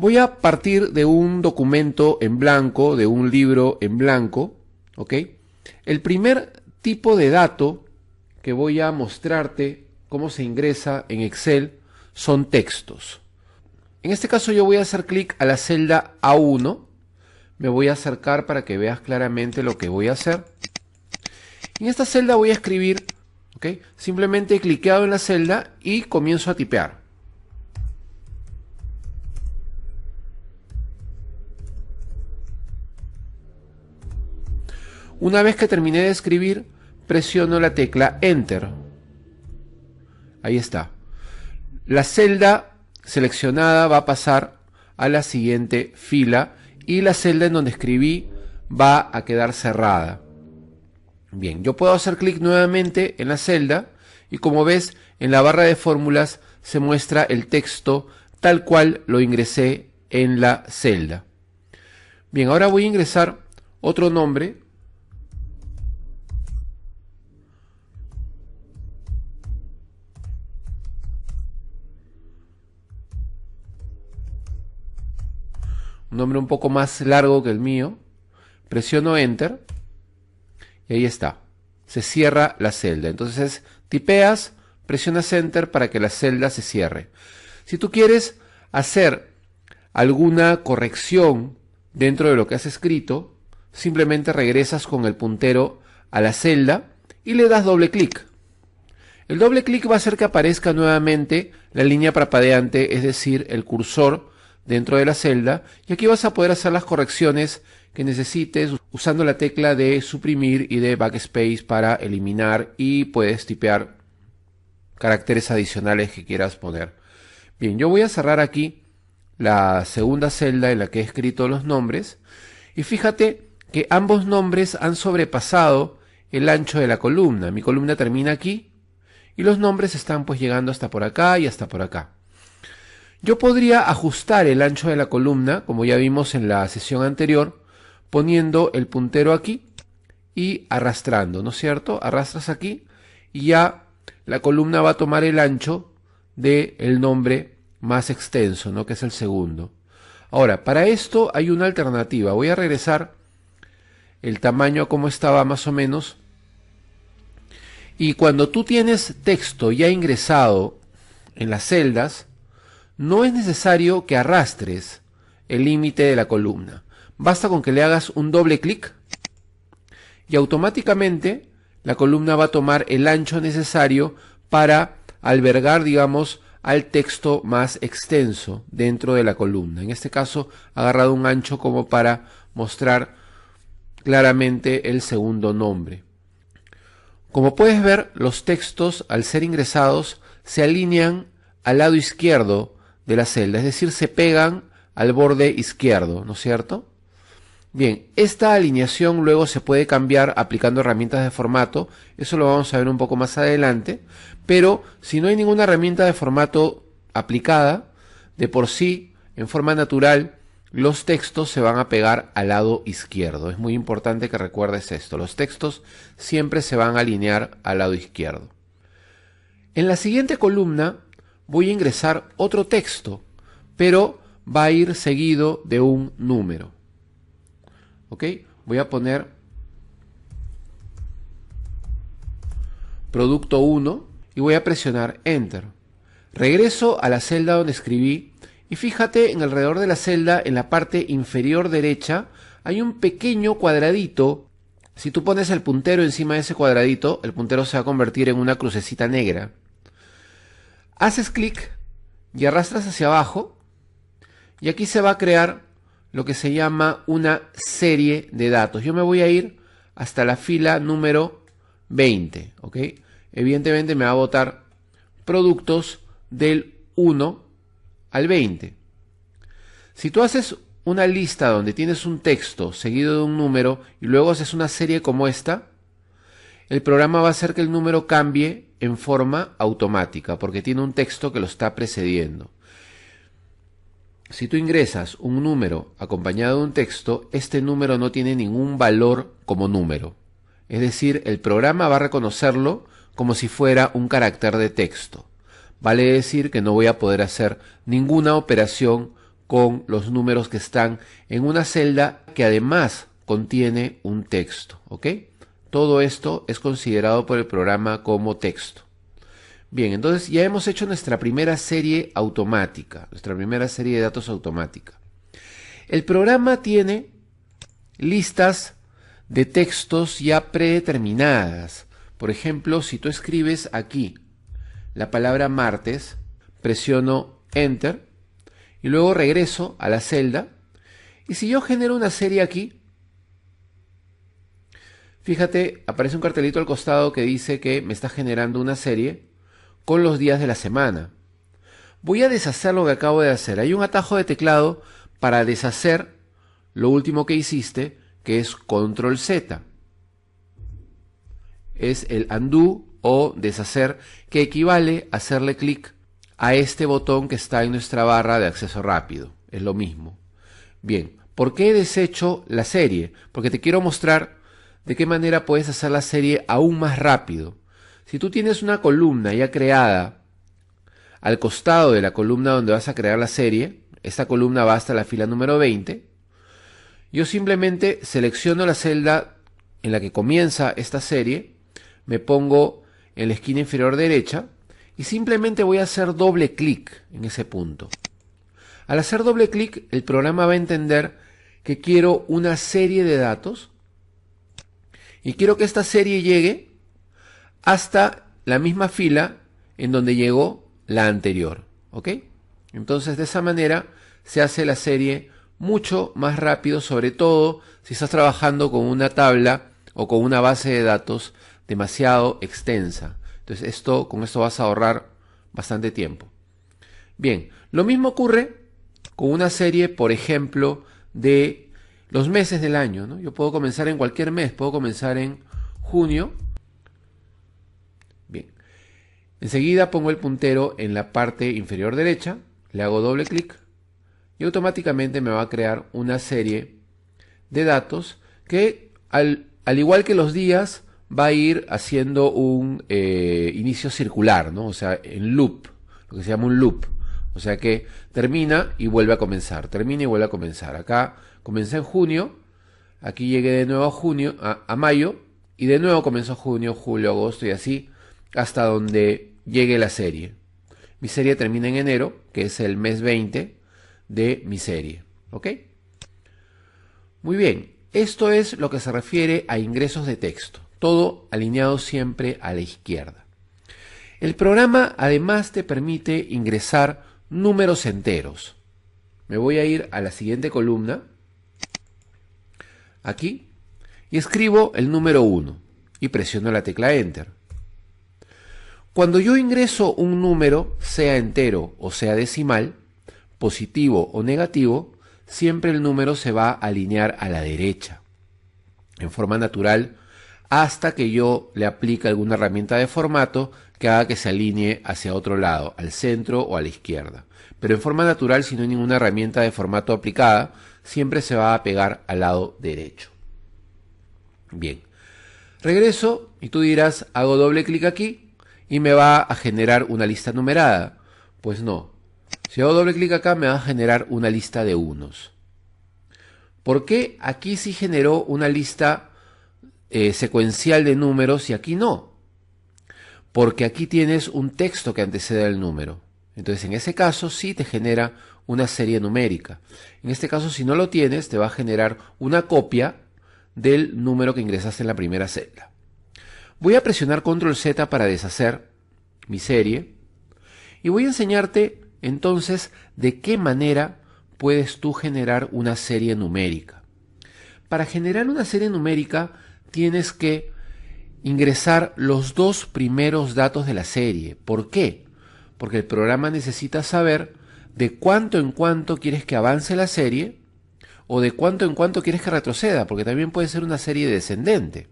Voy a partir de un documento en blanco, de un libro en blanco, ¿ok? El primer tipo de dato que voy a mostrarte cómo se ingresa en Excel son textos. En este caso yo voy a hacer clic a la celda A1, me voy a acercar para que veas claramente lo que voy a hacer. En esta celda voy a escribir, ¿ok? Simplemente he cliqueado en la celda y comienzo a tipear. Una vez que terminé de escribir, presiono la tecla Enter. Ahí está. La celda seleccionada va a pasar a la siguiente fila y la celda en donde escribí va a quedar cerrada. Bien, yo puedo hacer clic nuevamente en la celda y como ves en la barra de fórmulas se muestra el texto tal cual lo ingresé en la celda. Bien, ahora voy a ingresar otro nombre. Un nombre un poco más largo que el mío. Presiono Enter. Y ahí está. Se cierra la celda. Entonces tipeas, presionas Enter para que la celda se cierre. Si tú quieres hacer alguna corrección dentro de lo que has escrito, simplemente regresas con el puntero a la celda y le das doble clic. El doble clic va a hacer que aparezca nuevamente la línea parpadeante, es decir, el cursor dentro de la celda, y aquí vas a poder hacer las correcciones que necesites usando la tecla de suprimir y de backspace para eliminar, y puedes tipear caracteres adicionales que quieras poner. Bien, yo voy a cerrar aquí la segunda celda en la que he escrito los nombres y fíjate que ambos nombres han sobrepasado el ancho de la columna. Mi columna termina aquí y los nombres están pues llegando hasta por acá y hasta por acá. Yo podría ajustar el ancho de la columna, como ya vimos en la sesión anterior, poniendo el puntero aquí y arrastrando, ¿no es cierto? Arrastras aquí y ya la columna va a tomar el ancho del nombre más extenso, ¿no? Que es el segundo. Ahora, para esto hay una alternativa. Voy a regresar el tamaño a como estaba más o menos. Y cuando tú tienes texto ya ingresado en las celdas, no es necesario que arrastres el límite de la columna. Basta con que le hagas un doble clic y automáticamente la columna va a tomar el ancho necesario para albergar, digamos, al texto más extenso dentro de la columna. En este caso, ha agarrado un ancho como para mostrar claramente el segundo nombre. Como puedes ver, los textos, al ser ingresados, se alinean al lado izquierdo de la celda, es decir, se pegan al borde izquierdo, ¿no es cierto? Bien, esta alineación luego se puede cambiar aplicando herramientas de formato, eso lo vamos a ver un poco más adelante, pero si no hay ninguna herramienta de formato aplicada, de por sí, en forma natural, los textos se van a pegar al lado izquierdo. Es muy importante que recuerdes esto, los textos siempre se van a alinear al lado izquierdo. En la siguiente columna voy a ingresar otro texto, pero va a ir seguido de un número. ¿Ok? Voy a poner producto 1 y voy a presionar Enter. Regreso a la celda donde escribí y fíjate en alrededor de la celda, en la parte inferior derecha, hay un pequeño cuadradito. Si tú pones el puntero encima de ese cuadradito, el puntero se va a convertir en una crucecita negra. Haces clic y arrastras hacia abajo y aquí se va a crear lo que se llama una serie de datos. Yo me voy a ir hasta la fila número 20, ¿ok? Evidentemente me va a botar productos del 1 al 20. Si tú haces una lista donde tienes un texto seguido de un número y luego haces una serie como esta, el programa va a hacer que el número cambie en forma automática porque tiene un texto que lo está precediendo. Si tú ingresas un número acompañado de un texto, este número no tiene ningún valor como número. Es decir, el programa va a reconocerlo como si fuera un carácter de texto. Vale decir que no voy a poder hacer ninguna operación con los números que están en una celda que además contiene un texto, ¿ok? Todo esto es considerado por el programa como texto. Bien, entonces ya hemos hecho nuestra primera serie automática, nuestra primera serie de datos automática. El programa tiene listas de textos ya predeterminadas. Por ejemplo, si tú escribes aquí la palabra martes, presiono Enter y luego regreso a la celda. Y si yo genero una serie aquí, fíjate, aparece un cartelito al costado que dice que me está generando una serie con los días de la semana. Voy a deshacer lo que acabo de hacer. Hay un atajo de teclado para deshacer lo último que hiciste, que es Control Z. Es el undo o deshacer, que equivale a hacerle clic a este botón que está en nuestra barra de acceso rápido. Es lo mismo. Bien, ¿por qué he deshecho la serie? Porque te quiero mostrar de qué manera puedes hacer la serie aún más rápido. Si tú tienes una columna ya creada al costado de la columna donde vas a crear la serie, esta columna va hasta la fila número 20, yo simplemente selecciono la celda en la que comienza esta serie, me pongo en la esquina inferior derecha y simplemente voy a hacer doble clic en ese punto. Al hacer doble clic, el programa va a entender que quiero una serie de datos y quiero que esta serie llegue hasta la misma fila en donde llegó la anterior, ¿ok? Entonces de esa manera se hace la serie mucho más rápido, sobre todo si estás trabajando con una tabla o con una base de datos demasiado extensa. Entonces con esto vas a ahorrar bastante tiempo. Bien, lo mismo ocurre con una serie, por ejemplo, de los meses del año, ¿no? Yo puedo comenzar en cualquier mes, puedo comenzar en junio. Bien, enseguida pongo el puntero en la parte inferior derecha, le hago doble clic y automáticamente me va a crear una serie de datos que al igual que los días va a ir haciendo un inicio circular, ¿no? O sea, en loop, lo que se llama un loop. O sea que termina y vuelve a comenzar, termina y vuelve a comenzar. Acá comencé en junio, aquí llegué de nuevo a mayo, y de nuevo comenzó junio, julio, agosto y así hasta donde llegue la serie. Mi serie termina en enero, que es el mes 20 de mi serie. ¿Ok? Muy bien, esto es lo que se refiere a ingresos de texto, todo alineado siempre a la izquierda. El programa además te permite ingresar números enteros. Me voy a ir a la siguiente columna, aquí, y escribo el número 1 y presiono la tecla Enter. Cuando yo ingreso un número, sea entero o sea decimal, positivo o negativo, siempre el número se va a alinear a la derecha, en forma natural, hasta que yo le aplique alguna herramienta de formato que haga que se alinee hacia otro lado, al centro o a la izquierda. Pero en forma natural, si no hay ninguna herramienta de formato aplicada, siempre se va a pegar al lado derecho. Bien, regreso y tú dirás, hago doble clic aquí y me va a generar una lista numerada. Pues no, si hago doble clic acá me va a generar una lista de unos. ¿Por qué aquí sí generó una lista secuencial de números y aquí no? Porque aquí tienes un texto que antecede al número. Entonces en ese caso sí te genera una serie numérica. En este caso, si no lo tienes, te va a generar una copia del número que ingresaste en la primera celda. Voy a presionar Control Z para deshacer mi serie y voy a enseñarte entonces de qué manera puedes tú generar una serie numérica. Para generar una serie numérica tienes que ingresar los dos primeros datos de la serie. ¿Por qué? Porque el programa necesita saber de cuánto en cuánto quieres que avance la serie o de cuánto en cuánto quieres que retroceda, porque también puede ser una serie descendente.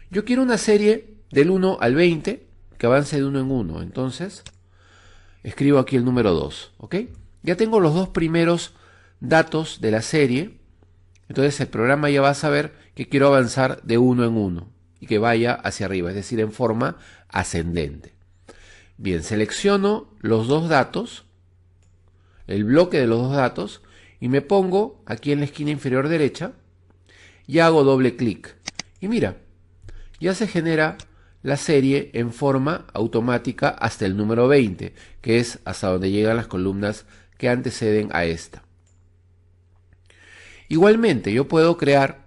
Yo quiero una serie del 1 al 20 que avance de 1 en 1, entonces escribo aquí el número 2, ¿ok? Ya tengo los dos primeros datos de la serie, entonces el programa ya va a saber que quiero avanzar de 1 en 1 y que vaya hacia arriba, es decir, en forma ascendente. Bien, selecciono los dos datos, el bloque de los dos datos, y me pongo aquí en la esquina inferior derecha y hago doble clic. Y mira, ya se genera la serie en forma automática hasta el número 20, que es hasta donde llegan las columnas que anteceden a esta. Igualmente, yo puedo crear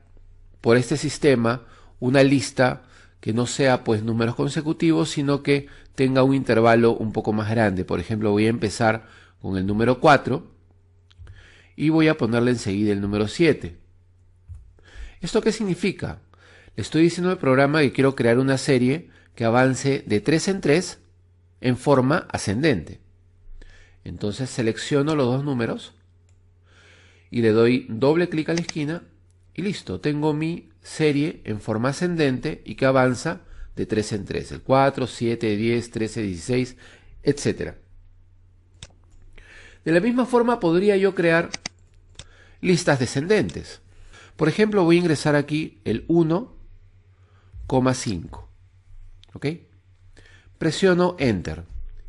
por este sistema una lista que no sea pues números consecutivos, sino que tenga un intervalo un poco más grande. Por ejemplo, voy a empezar con el número 4 y voy a ponerle enseguida el número 7. ¿Esto qué significa? Le estoy diciendo al programa que quiero crear una serie que avance de 3 en 3 en forma ascendente. Entonces selecciono los dos números y le doy doble clic a la esquina y listo, tengo mi serie en forma ascendente y que avanza de 3 en 3, el 4, 7, 10, 13, 16, etc. De la misma forma podría yo crear listas descendentes. Por ejemplo, voy a ingresar aquí el 1,5. ¿Ok? Presiono Enter.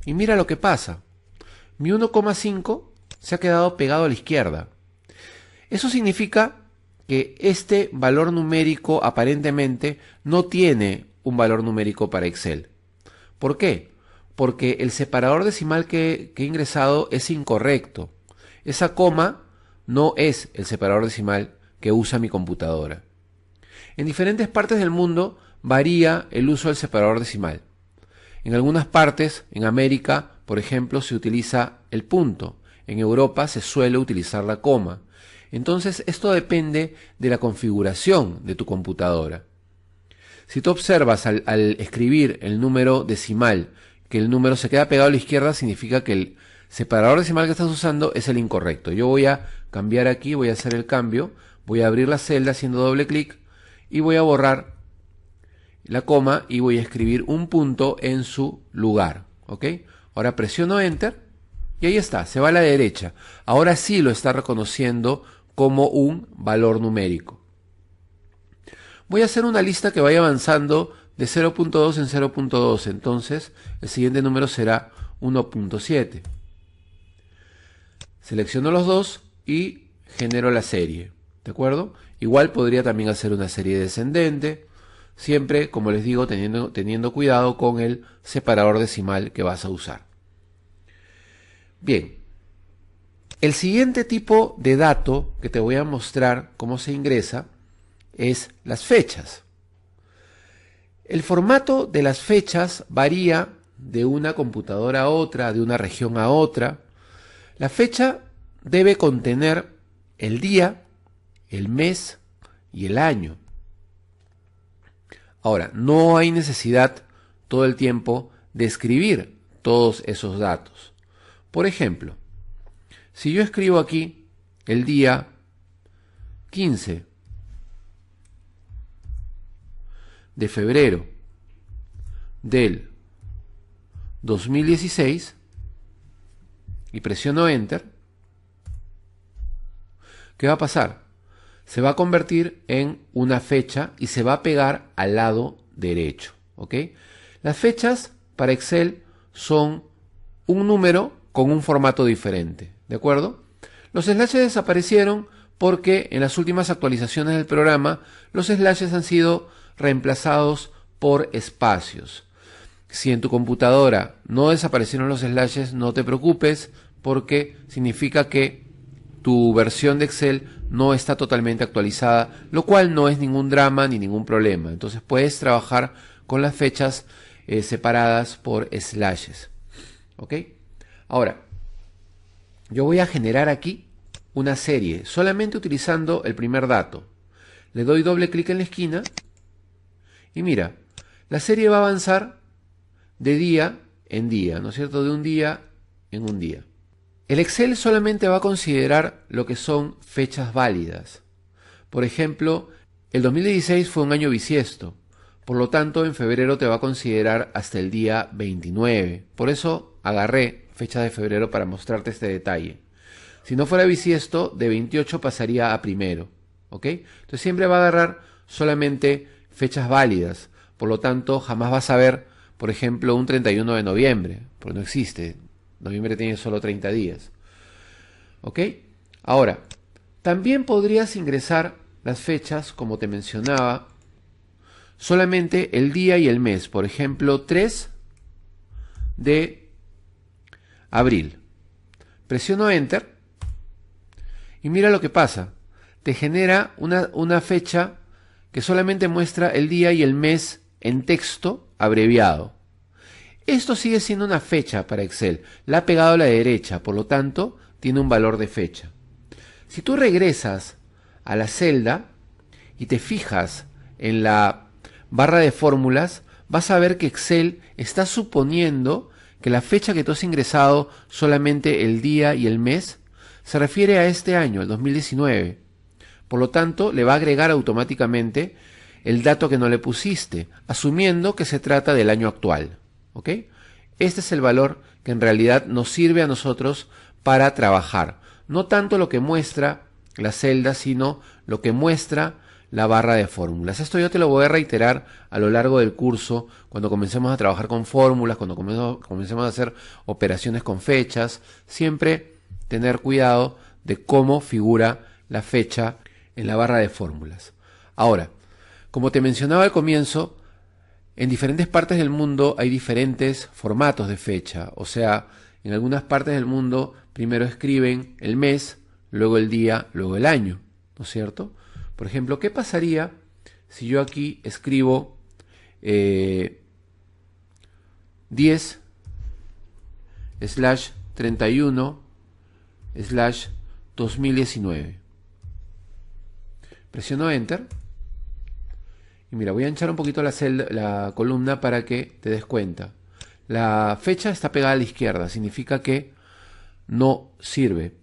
Y mira lo que pasa. Mi 1,5 se ha quedado pegado a la izquierda. Eso significa que este valor numérico aparentemente no tiene un valor numérico para Excel. ¿Por qué? Porque el separador decimal que he ingresado es incorrecto. Esa coma no es el separador decimal que usa mi computadora. En diferentes partes del mundo varía el uso del separador decimal. En algunas partes, en América, por ejemplo, se utiliza el punto. En Europa se suele utilizar la coma. Entonces, esto depende de la configuración de tu computadora. Si tú observas al escribir el número decimal, que el número se queda pegado a la izquierda, significa que el separador decimal que estás usando es el incorrecto. Yo voy a cambiar aquí, voy a hacer el cambio, voy a abrir la celda haciendo doble clic y voy a borrar la coma y voy a escribir un punto en su lugar. ¿Ok? Ahora presiono Enter y ahí está, se va a la derecha. Ahora sí lo está reconociendo como un valor numérico. Voy a hacer una lista que vaya avanzando de 0.2 en 0.2, entonces el siguiente número será 1.7. Selecciono los dos y genero la serie, ¿de acuerdo? Igual podría también hacer una serie descendente, siempre, como les digo, teniendo cuidado con el separador decimal que vas a usar. Bien, el siguiente tipo de dato que te voy a mostrar cómo se ingresa es las fechas. El formato de las fechas varía de una computadora a otra, de una región a otra. La fecha debe contener el día, el mes y el año. Ahora, no hay necesidad todo el tiempo de escribir todos esos datos. Por ejemplo, si yo escribo aquí el día 15 de febrero del 2016 y presiono Enter, ¿qué va a pasar? Se va a convertir en una fecha y se va a pegar al lado derecho. ¿Ok? Las fechas para Excel son un número con un formato diferente. ¿De acuerdo? Los slashes desaparecieron porque en las últimas actualizaciones del programa los slashes han sido reemplazados por espacios. Si en tu computadora no desaparecieron los slashes, no te preocupes porque significa que tu versión de Excel no está totalmente actualizada, lo cual no es ningún drama ni ningún problema. Entonces puedes trabajar con las fechas separadas por slashes. ¿Ok? Ahora, yo voy a generar aquí una serie solamente utilizando el primer dato. Le doy doble clic en la esquina y mira, la serie va a avanzar de día en día, ¿no es cierto? De un día en un día. El Excel solamente va a considerar lo que son fechas válidas. Por ejemplo, el 2016 fue un año bisiesto, por lo tanto en febrero te va a considerar hasta el día 29. Por eso agarré fecha de febrero para mostrarte este detalle. Si no fuera bisiesto, de 28 pasaría a primero. ¿Ok? Entonces siempre va a agarrar solamente fechas válidas. Por lo tanto, jamás vas a ver, por ejemplo, un 31 de noviembre, porque no existe. Noviembre tiene solo 30 días. ¿Ok? Ahora, también podrías ingresar las fechas, como te mencionaba, solamente el día y el mes. Por ejemplo, 3 de abril. Presiono Enter y mira lo que pasa. Te genera una fecha que solamente muestra el día y el mes en texto abreviado. Esto sigue siendo una fecha para Excel. La ha pegado a la derecha, por lo tanto, tiene un valor de fecha. Si tú regresas a la celda y te fijas en la barra de fórmulas, vas a ver que Excel está suponiendo que la fecha que tú has ingresado, solamente el día y el mes, se refiere a este año, el 2019. Por lo tanto, le va a agregar automáticamente el dato que no le pusiste, asumiendo que se trata del año actual. ¿Ok? Este es el valor que en realidad nos sirve a nosotros para trabajar. No tanto lo que muestra la celda, sino lo que muestra la barra de fórmulas. Esto yo te lo voy a reiterar a lo largo del curso, cuando comencemos a trabajar con fórmulas, cuando comencemos a hacer operaciones con fechas. Siempre tener cuidado de cómo figura la fecha en la barra de fórmulas. Ahora, como te mencionaba al comienzo, en diferentes partes del mundo hay diferentes formatos de fecha. O sea, en algunas partes del mundo primero escriben el mes, luego el día, luego el año, ¿no es cierto? Por ejemplo, ¿qué pasaría si yo aquí escribo 10/31/2019? Presiono Enter. Y mira, voy a anchar un poquito la columna para que te des cuenta. La fecha está pegada a la izquierda, significa que no sirve,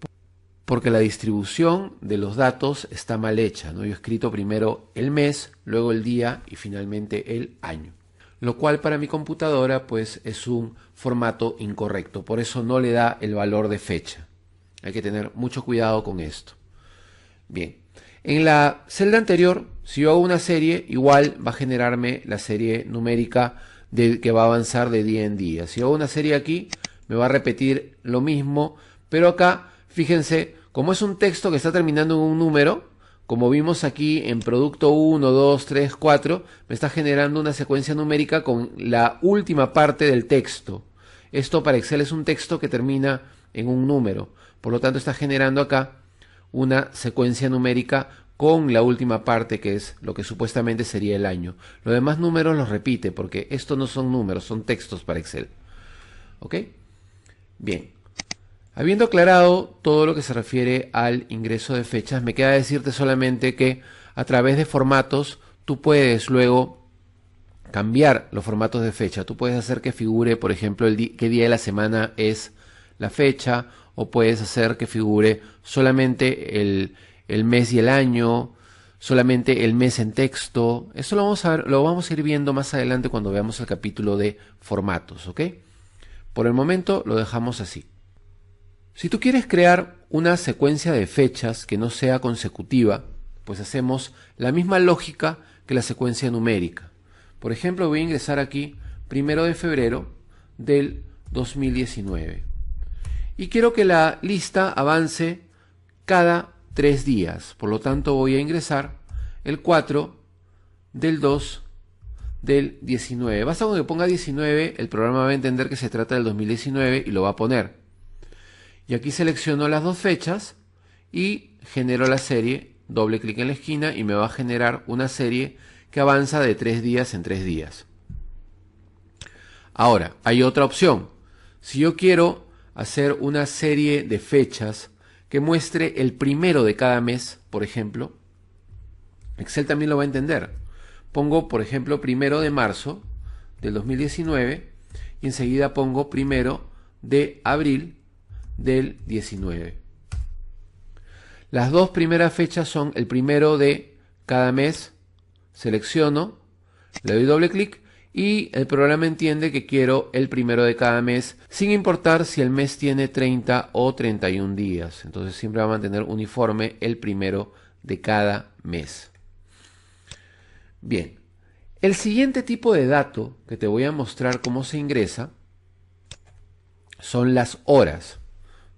porque la distribución de los datos está mal hecha, ¿no? Yo he escrito primero el mes, luego el día y finalmente el año. Lo cual para mi computadora pues es un formato incorrecto, por eso no le da el valor de fecha. Hay que tener mucho cuidado con esto. Bien. En la celda anterior, si yo hago una serie, igual va a generarme la serie numérica que va a avanzar de día en día. Si hago una serie aquí, me va a repetir lo mismo, pero acá, fíjense, como es un texto que está terminando en un número, como vimos aquí en producto 1, 2, 3, 4, me está generando una secuencia numérica con la última parte del texto. Esto para Excel es un texto que termina en un número, por lo tanto está generando acá una secuencia numérica con la última parte, que es lo que supuestamente sería el año. Los demás números los repite, porque estos no son números, son textos para Excel. ¿Ok? Bien. Habiendo aclarado todo lo que se refiere al ingreso de fechas, me queda decirte solamente que a través de formatos tú puedes luego cambiar los formatos de fecha. Tú puedes hacer que figure, por ejemplo, qué día de la semana es la fecha, o puedes hacer que figure solamente el mes y el año, solamente el mes en texto. Eso lo vamos a ir viendo más adelante cuando veamos el capítulo de formatos, ¿ok? Por el momento lo dejamos así. Si tú quieres crear una secuencia de fechas que no sea consecutiva, pues hacemos la misma lógica que la secuencia numérica. Por ejemplo, voy a ingresar aquí 1 de febrero del 2019. Y quiero que la lista avance cada 3 días. Por lo tanto, voy a ingresar el 4 del 2 del 19. Basta con que ponga 19, el programa va a entender que se trata del 2019 y lo va a poner. Y aquí selecciono las dos fechas y genero la serie, doble clic en la esquina y me va a generar una serie que avanza de 3 días en 3 días. Ahora, hay otra opción. Si yo quiero hacer una serie de fechas que muestre el primero de cada mes, por ejemplo, Excel también lo va a entender. Pongo, por ejemplo, 1 de marzo del 2019 y enseguida pongo 1 de abril del 19. Las dos primeras fechas son el primero de cada mes. Selecciono, le doy doble clic y el programa entiende que quiero el primero de cada mes, sin importar si el mes tiene 30 o 31 días. Entonces siempre va a mantener uniforme el primero de cada mes. Bien, el siguiente tipo de dato que te voy a mostrar cómo se ingresa son las horas.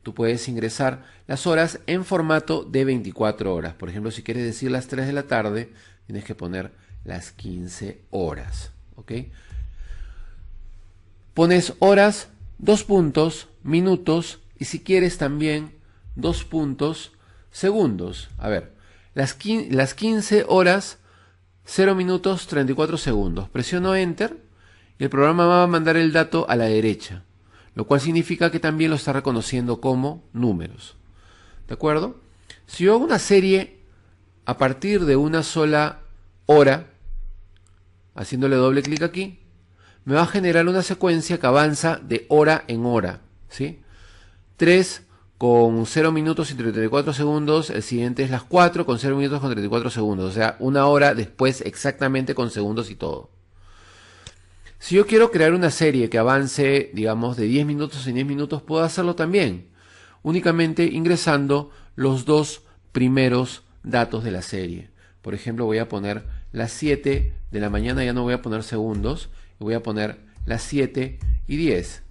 tú puedes ingresar las horas en formato de 24 horas. Por ejemplo, si quieres decir las 3 de la tarde, tienes que poner las 15 horas. ¿Ok? Pones horas, 2 puntos, minutos y si quieres también 2 puntos, segundos. A ver, las 15 horas, 0 minutos, 34 segundos. Presiono Enter y el programa va a mandar el dato a la derecha, lo cual significa que también lo está reconociendo como números. ¿De acuerdo? Si yo hago una serie a partir de una sola hora, haciéndole doble clic aquí, me va a generar una secuencia que avanza de hora en hora, ¿sí? 3 con 0 minutos y 34 segundos, el siguiente es las 4 con 0 minutos con 34 segundos, o sea, una hora después exactamente con segundos y todo. Si yo quiero crear una serie que avance, digamos, de 10 minutos en 10 minutos, puedo hacerlo también, únicamente ingresando los 2 primeros datos de la serie. Por ejemplo, voy a poner las 7 de la mañana, ya no voy a poner segundos, voy a poner las 7 y 10.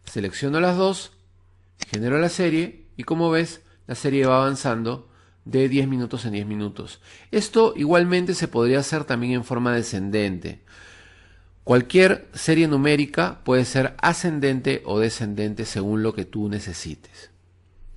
Selecciono las dos, genero la serie y como ves, la serie va avanzando de 10 minutos en 10 minutos. Esto igualmente se podría hacer también en forma descendente. Cualquier serie numérica puede ser ascendente o descendente según lo que tú necesites.